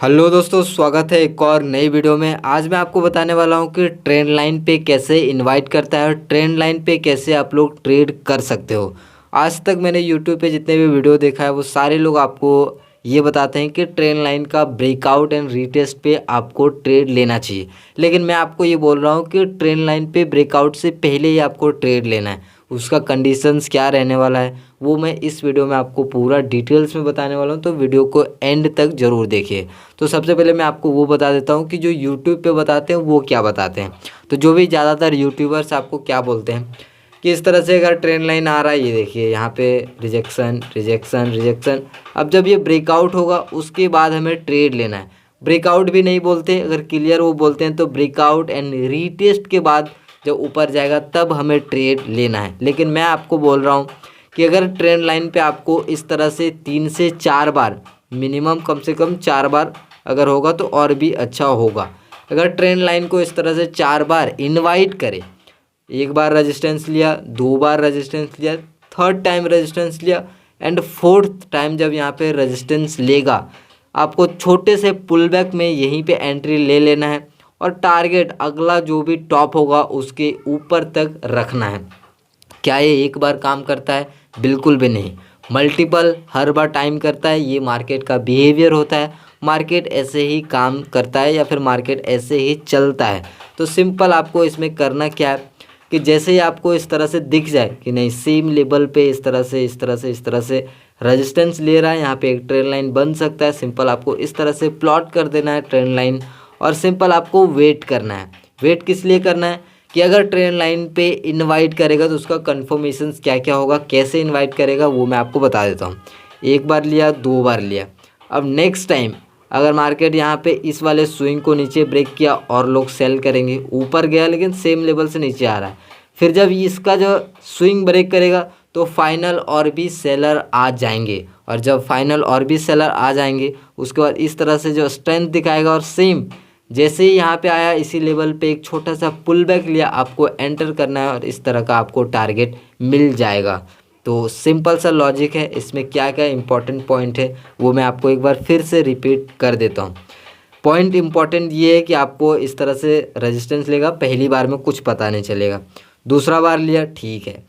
Hello दोस्तों, स्वागत है एक और नई वीडियो में। आज मैं आपको बताने वाला हूं कि ट्रेंड लाइन पे कैसे इनवाइट करता है और ट्रेंड लाइन पे कैसे आप लोग ट्रेड कर सकते हो। आज तक मैंने यूट्यूब पे जितने भी वीडियो देखा है वो सारे लोग आपको ये बताते हैं कि ट्रेंड लाइन का ब्रेकआउट एंड रीटेस्ट पे आपको ट्रेड लेना चाहिए, लेकिन मैं आपको ये बोल रहा हूँ कि ट्रेंड लाइन पे ब्रेकआउट से पहले ही आपको ट्रेड लेना है। उसका कंडीशंस क्या रहने वाला है वो मैं इस वीडियो में आपको पूरा डिटेल्स में बताने वाला हूँ, तो वीडियो को एंड तक ज़रूर देखिए। तो सबसे पहले मैं आपको वो बता देता हूँ कि जो यूट्यूब पे बताते हैं वो क्या बताते हैं। तो जो भी ज़्यादातर यूट्यूबर्स आपको क्या बोलते हैं कि इस तरह से अगर ट्रेंड लाइन आ रहा है, ये देखिए यहाँ पे रिजेक्शन रिजेक्शन रिजेक्शन। अब जब ये ब्रेकआउट होगा उसके बाद हमें ट्रेड लेना है। ब्रेकआउट भी नहीं बोलते, अगर क्लियर वो बोलते हैं तो ब्रेकआउट एंड रीटेस्ट के बाद जब ऊपर जाएगा तब हमें ट्रेड लेना है। लेकिन मैं आपको बोल रहा हूँ कि अगर ट्रेंड लाइन पे आपको इस तरह से 3 से 4 बार, मिनिमम कम से कम 4 बार अगर होगा तो और भी अच्छा होगा। अगर ट्रेंड लाइन को इस तरह से 4 बार इनवाइट करे, एक बार रेजिस्टेंस लिया, 2 बार रेजिस्टेंस लिया, थर्ड टाइम रेजिस्टेंस लिया एंड फोर्थ टाइम जब यहाँ पे रेजिस्टेंस लेगा, आपको छोटे से पुल बैक में यहीं पे एंट्री ले लेना है और टारगेट अगला जो भी टॉप होगा उसके ऊपर तक रखना है। क्या ये एक बार काम करता है? बिल्कुल भी नहीं। मल्टीपल हर बार टाइम करता है, ये मार्केट का बिहेवियर होता है। मार्केट ऐसे ही काम करता है या फिर मार्केट ऐसे ही चलता है। तो सिंपल आपको इसमें करना क्या है कि जैसे ही आपको इस तरह से दिख जाए कि नहीं सेम लेवल पे इस तरह से इस तरह से इस तरह से रेजिस्टेंस ले रहा है, यहाँ पे एक ट्रेंड लाइन बन सकता है, सिंपल आपको इस तरह से प्लॉट कर देना है ट्रेंड लाइन और सिंपल आपको वेट करना है। वेट किस लिए करना है कि अगर ट्रेंड लाइन पे इनवाइट करेगा तो उसका कन्फर्मेशंस क्या क्या होगा, कैसे इनवाइट करेगा वो मैं आपको बता देता हूँ। एक बार लिया, 2 बार लिया, अब नेक्स्ट टाइम अगर मार्केट यहाँ पे इस वाले स्विंग को नीचे ब्रेक किया और लोग सेल करेंगे, ऊपर गया लेकिन सेम लेवल से नीचे आ रहा है, फिर जब इसका जो स्विंग ब्रेक करेगा तो फाइनल और भी सेलर आ जाएंगे और जब फाइनल और भी सेलर आ जाएंगे उसके बाद इस तरह से जो स्ट्रेंथ दिखाएगा और सेम जैसे ही यहाँ पे आया इसी लेवल पे एक छोटा सा पुल बैक लिया, आपको एंटर करना है और इस तरह का आपको टारगेट मिल जाएगा। तो सिंपल सा लॉजिक है, इसमें क्या क्या इंपॉर्टेंट पॉइंट है वो मैं आपको एक बार फिर से रिपीट कर देता हूँ। पॉइंट इंपॉर्टेंट ये है कि आपको इस तरह से रेजिस्टेंस लेगा, पहली बार में कुछ पता नहीं चलेगा, दूसरा बार लिया ठीक है,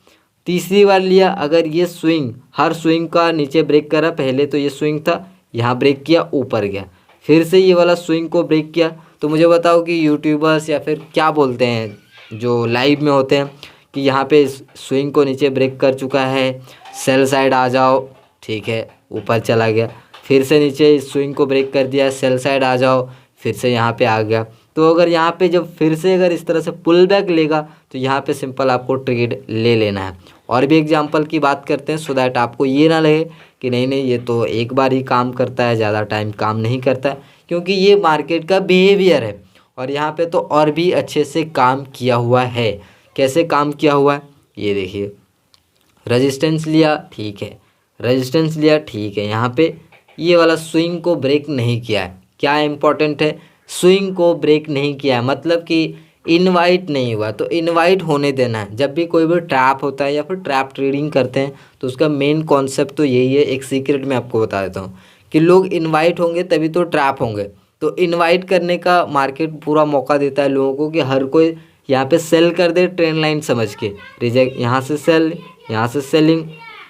तीसरी बार लिया, अगर ये स्विंग हर स्विंग का नीचे ब्रेक करा, पहले तो ये स्विंग था यहाँ ब्रेक किया ऊपर गया, फिर से ये वाला स्विंग को ब्रेक किया, तो मुझे बताओ कि यूट्यूबर्स या फिर क्या बोलते हैं जो लाइव में होते हैं कि यहाँ पे स्विंग को नीचे ब्रेक कर चुका है, सेल साइड आ जाओ, ठीक है ऊपर चला गया, फिर से नीचे स्विंग को ब्रेक कर दिया, सेल साइड आ जाओ, फिर से यहाँ पे आ गया। तो अगर यहाँ पे जब फिर से अगर इस तरह से पुल बैक लेगा तो यहाँ पे सिंपल आपको ट्रेड ले लेना है। और भी एग्जांपल की बात करते हैं सो दैट आपको ये ना लगे कि नहीं नहीं ये तो एक बार ही काम करता है, ज़्यादा टाइम काम नहीं करता है, क्योंकि ये मार्केट का बिहेवियर है। और यहाँ पे तो और भी अच्छे से काम किया हुआ है। कैसे काम किया हुआ है ये देखिए, रेजिस्टेंस लिया ठीक है, रेजिस्टेंस लिया ठीक है, यहाँ पे ये वाला स्विंग को ब्रेक नहीं किया है। क्या इंपॉर्टेंट है, स्विंग को ब्रेक नहीं किया है, मतलब कि इनवाइट नहीं हुआ, तो इनवाइट होने देना है। जब भी कोई भी ट्रैप होता है या फिर ट्रैप ट्रेडिंग करते हैं तो उसका मेन कॉन्सेप्ट तो यही है। एक सीक्रेट मैं आपको बता देता हूँ कि लोग इनवाइट होंगे तभी तो ट्रैप होंगे। तो इनवाइट करने का मार्केट पूरा मौका देता है लोगों को कि हर कोई यहाँ पे सेल कर दे ट्रेंड लाइन समझ के, रिजेक्ट यहाँ से सेल, यहाँ से सेलिंग।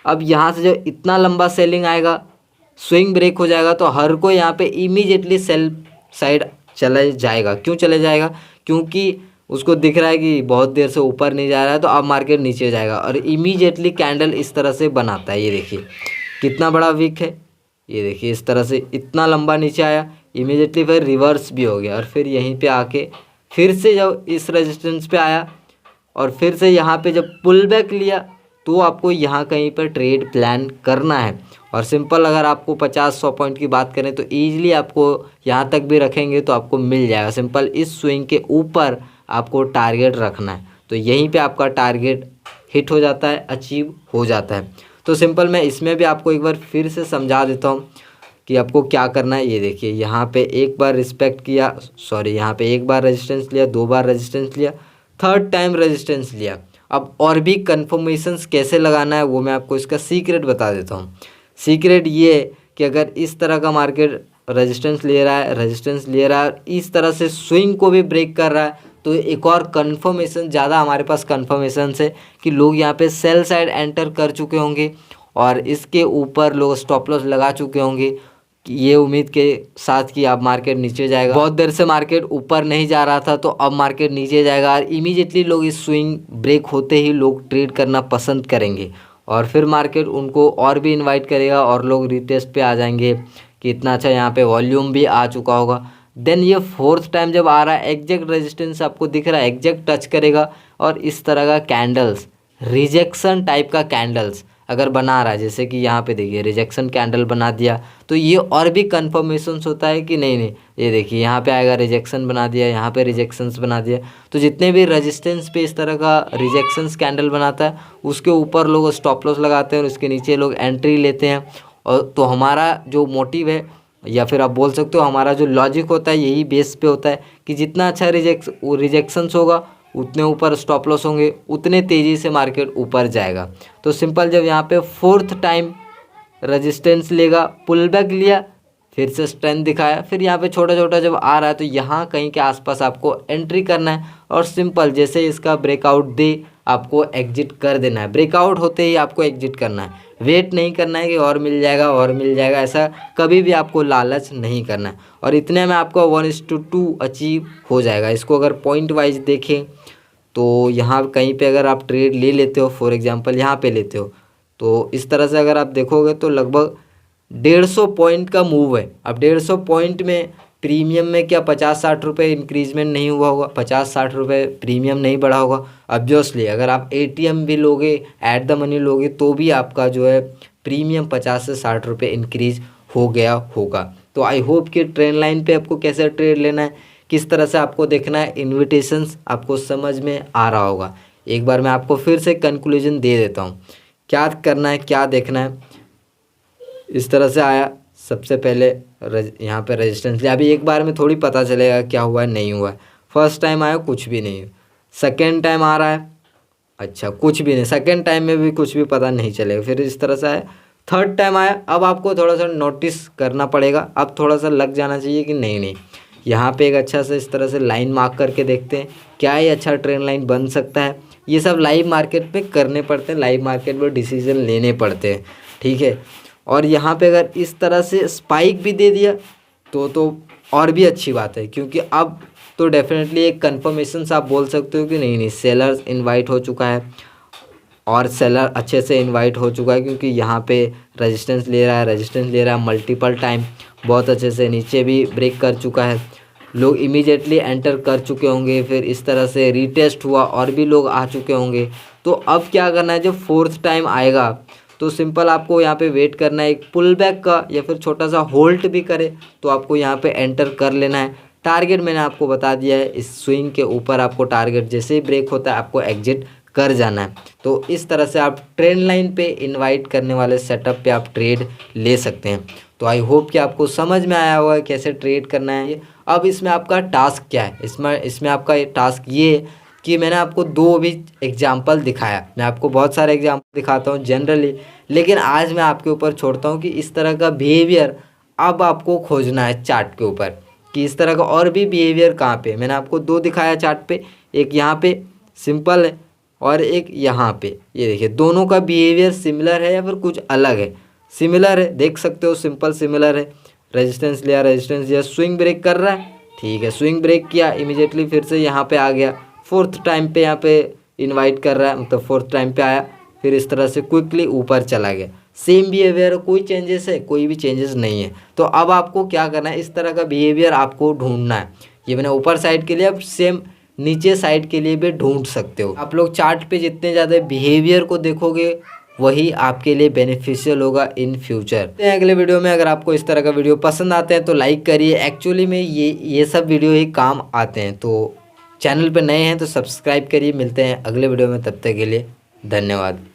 अब यहाँ से जब इतना लंबा सेलिंग आएगा, स्विंग ब्रेक हो जाएगा तो हर कोई यहाँ पे इमीडिएटली सेल साइड चले जाएगा। क्यों चले जाएगा? क्योंकि उसको दिख रहा है कि बहुत देर से ऊपर नहीं जा रहा है तो अब मार्केट नीचे जाएगा और इमीडिएटली कैंडल इस तरह से बनाता है। ये देखिए कितना बड़ा विक है, ये देखिए इस तरह से इतना लंबा नीचे आया, इमीडिएटली फिर रिवर्स भी हो गया और फिर यहीं पे आके फिर से जब इस रेजिस्टेंस पे आया और फिर से यहाँ पे जब पुल बैक लिया तो आपको यहाँ कहीं पर ट्रेड प्लान करना है। और सिंपल अगर आपको 50-100 पॉइंट की बात करें तो ईजिली आपको यहाँ तक भी रखेंगे तो आपको मिल जाएगा। सिंपल इस स्विंग के ऊपर आपको टारगेट रखना है, तो यहीं पे आपका टारगेट हिट हो जाता है, अचीव हो जाता है। तो सिंपल मैं इसमें भी आपको एक बार फिर से समझा देता हूँ कि आपको क्या करना है। ये देखिए यहाँ पे एक बार रिस्पेक्ट किया, सॉरी यहाँ पे एक बार रेजिस्टेंस लिया, 2 बार रेजिस्टेंस लिया, थर्ड टाइम रेजिस्टेंस लिया। अब और भी कन्फर्मेशंस कैसे लगाना है वो मैं आपको इसका सीक्रेट बता देता हूँ। सीक्रेट ये है कि अगर इस तरह का मार्केट रेजिस्टेंस ले रहा है, रेजिस्टेंस ले रहा है, इस तरह से स्विंग को भी ब्रेक कर रहा है। तो एक और कंफर्मेशन, ज़्यादा हमारे पास कंफर्मेशन है कि लोग यहाँ पे सेल साइड एंटर कर चुके होंगे और इसके ऊपर लोग स्टॉप लॉस लगा चुके होंगे ये उम्मीद के साथ कि अब मार्केट नीचे जाएगा। बहुत देर से मार्केट ऊपर नहीं जा रहा था, तो अब मार्केट नीचे जाएगा और इमीडिएटली लोग इस स्विंग ब्रेक होते ही लोग ट्रेड करना पसंद करेंगे और फिर मार्केट उनको और भी इनवाइट करेगा और लोग रीटेस्ट पे आ जाएंगे कि इतना अच्छा यहाँ पे वॉल्यूम भी आ चुका होगा। देन ये फोर्थ टाइम जब आ रहा है, एग्जैक्ट रेजिस्टेंस आपको दिख रहा है, एग्जैक्ट टच करेगा और इस तरह का कैंडल्स, रिजेक्शन टाइप का कैंडल्स अगर बना रहा है, जैसे कि यहाँ पे देखिए रिजेक्शन कैंडल बना दिया, तो ये और भी कन्फर्मेशन होता है कि नहीं नहीं, ये देखिए यहाँ पे आएगा रिजेक्शन बना दिया, यहाँ पे रिजेक्शंस बना दिया। तो जितने भी रेजिस्टेंस पे इस तरह का रिजेक्शंस कैंडल बनाता है उसके ऊपर लोग स्टॉप लॉस लगाते हैं और उसके नीचे लोग एंट्री लेते हैं। और तो हमारा जो मोटिव है या फिर आप बोल सकते हो हमारा जो लॉजिक होता है यही बेस पे होता है कि जितना अच्छा रिजेक्शंस होगा उतने ऊपर स्टॉप लॉस होंगे, उतने तेज़ी से मार्केट ऊपर जाएगा। तो सिंपल, जब यहाँ पे फोर्थ टाइम रेजिस्टेंस लेगा, पुल बैक लिया, फिर से स्ट्रेंथ दिखाया, फिर यहाँ पे छोटा छोटा जब आ रहा है तो यहाँ कहीं के आसपास आपको एंट्री करना है और सिंपल जैसे इसका ब्रेकआउट दे आपको एग्जिट कर देना है। ब्रेकआउट होते ही आपको एग्जिट करना है, वेट नहीं करना है कि और मिल जाएगा और मिल जाएगा, ऐसा कभी भी आपको लालच नहीं करना है। और इतने में आपको 1:2 अचीव हो जाएगा। इसको अगर पॉइंट वाइज देखें तो यहाँ कहीं पे अगर आप ट्रेड ले लेते हो, फॉर एग्जांपल यहाँ पे लेते हो, तो इस तरह से अगर आप देखोगे तो लगभग 150 पॉइंट का मूव है। अब 150 पॉइंट में प्रीमियम में क्या 50-60 रुपये इंक्रीजमेंट नहीं हुआ होगा, 50-60 रुपये प्रीमियम नहीं बढ़ा होगा। ऑब्वियसली अगर आप ATM भी लोगे, ऐट द मनी लोगे, तो भी आपका जो है प्रीमियम 50 से 60 रुपये इंक्रीज हो गया होगा। तो आई होप कि ट्रेंड लाइन पे आपको कैसे ट्रेड लेना है, किस तरह से आपको देखना है, इन्विटेशंस आपको समझ में आ रहा होगा। एक बार मैं आपको फिर से कंक्लूजन दे देता हूँ, क्या करना है, क्या देखना है। इस तरह से आया, सबसे पहले यहाँ पे रेजिस्टेंस लिया। अभी एक बार में थोड़ी पता चलेगा क्या हुआ है नहीं हुआ है। फर्स्ट टाइम आया कुछ भी नहीं, सेकेंड टाइम आ रहा है अच्छा कुछ भी नहीं, सेकेंड टाइम में भी कुछ भी पता नहीं चलेगा। फिर इस तरह से आया, थर्ड टाइम आया, अब आपको थोड़ा सा नोटिस करना पड़ेगा, अब थोड़ा सा लग जाना चाहिए कि नहीं नहीं यहाँ पे एक अच्छा सा इस तरह से लाइन मार्क करके देखते हैं क्या ये अच्छा ट्रेंड लाइन बन सकता है। ये सब लाइव मार्केट पे करने पड़ते हैं, लाइव मार्केट में डिसीजन लेने पड़ते हैं, ठीक है। और यहाँ पे अगर इस तरह से स्पाइक भी दे दिया तो और भी अच्छी बात है, क्योंकि अब तो डेफिनेटली एक कन्फर्मेशन आप बोल सकते हो कि नहीं नहीं सेलर्स इनवाइट हो चुका है और सेलर अच्छे से इनवाइट हो चुका है, क्योंकि यहाँ पे रेजिस्टेंस ले रहा है मल्टीपल टाइम, बहुत अच्छे से नीचे भी ब्रेक कर चुका है, लोग इमीडिएटली एंटर कर चुके होंगे, फिर इस तरह से रीटेस्ट हुआ और भी लोग आ चुके होंगे। तो अब क्या करना है, जब फोर्थ टाइम आएगा तो सिंपल आपको यहाँ पे वेट करना है एक पुल बैक का, या फिर छोटा सा होल्ड भी करे तो आपको यहाँ पे एंटर कर लेना है। टारगेट मैंने आपको बता दिया है, इस स्विंग के ऊपर आपको टारगेट जैसे ही ब्रेक होता है आपको एग्जिट कर जाना है। तो इस तरह से आप ट्रेंड लाइन पे इनवाइट करने वाले सेटअप पे आप ट्रेड ले सकते हैं। तो आई होप कि आपको समझ में आया होगा कैसे ट्रेड करना है। अब इसमें आपका टास्क क्या है, इसमें आपका टास्क ये है कि मैंने आपको 2 भी एग्जाम्पल दिखाया, मैं आपको बहुत सारे एग्जाम्पल दिखाता हूँ जनरली, लेकिन आज मैं आपके ऊपर छोड़ता हूँ कि इस तरह का बिहेवियर अब आपको खोजना है चार्ट के ऊपर, कि इस तरह का और भी बिहेवियर कहाँ पे। मैंने आपको 2 दिखाया चार्ट पे, एक यहाँ पे सिंपल है और एक यहाँ पे, ये देखिए दोनों का बिहेवियर सिमिलर है या फिर कुछ अलग है। सिमिलर है, देख सकते हो, सिंपल सिमिलर है। रेजिस्टेंस लिया, स्विंग ब्रेक कर रहा है, ठीक है, स्विंग ब्रेक किया, इमीडिएटली फिर से यहाँ पे आ गया, फोर्थ टाइम पे यहाँ पे इनवाइट कर रहा है, मतलब फोर्थ टाइम पे आया, फिर इस तरह से क्विकली ऊपर चला गया। सेम बिहेवियर, कोई चेंजेस है, कोई भी चेंजेस नहीं है। तो अब आपको क्या करना है, इस तरह का बिहेवियर आपको ढूंढना है। ये मैंने ऊपर साइड के लिए, अब सेम नीचे साइड के लिए भी ढूंढ सकते हो। आप लोग चार्ट पे जितने ज़्यादा बिहेवियर को देखोगे वही आपके लिए बेनिफिशियल होगा इन फ्यूचर। अगले वीडियो में अगर आपको इस तरह का वीडियो पसंद आते हैं तो लाइक करिए। एक्चुअली में ये सब वीडियो ही काम आते हैं। तो चैनल पे नए हैं तो सब्सक्राइब करिए। मिलते हैं अगले वीडियो में, तब तक के लिए धन्यवाद।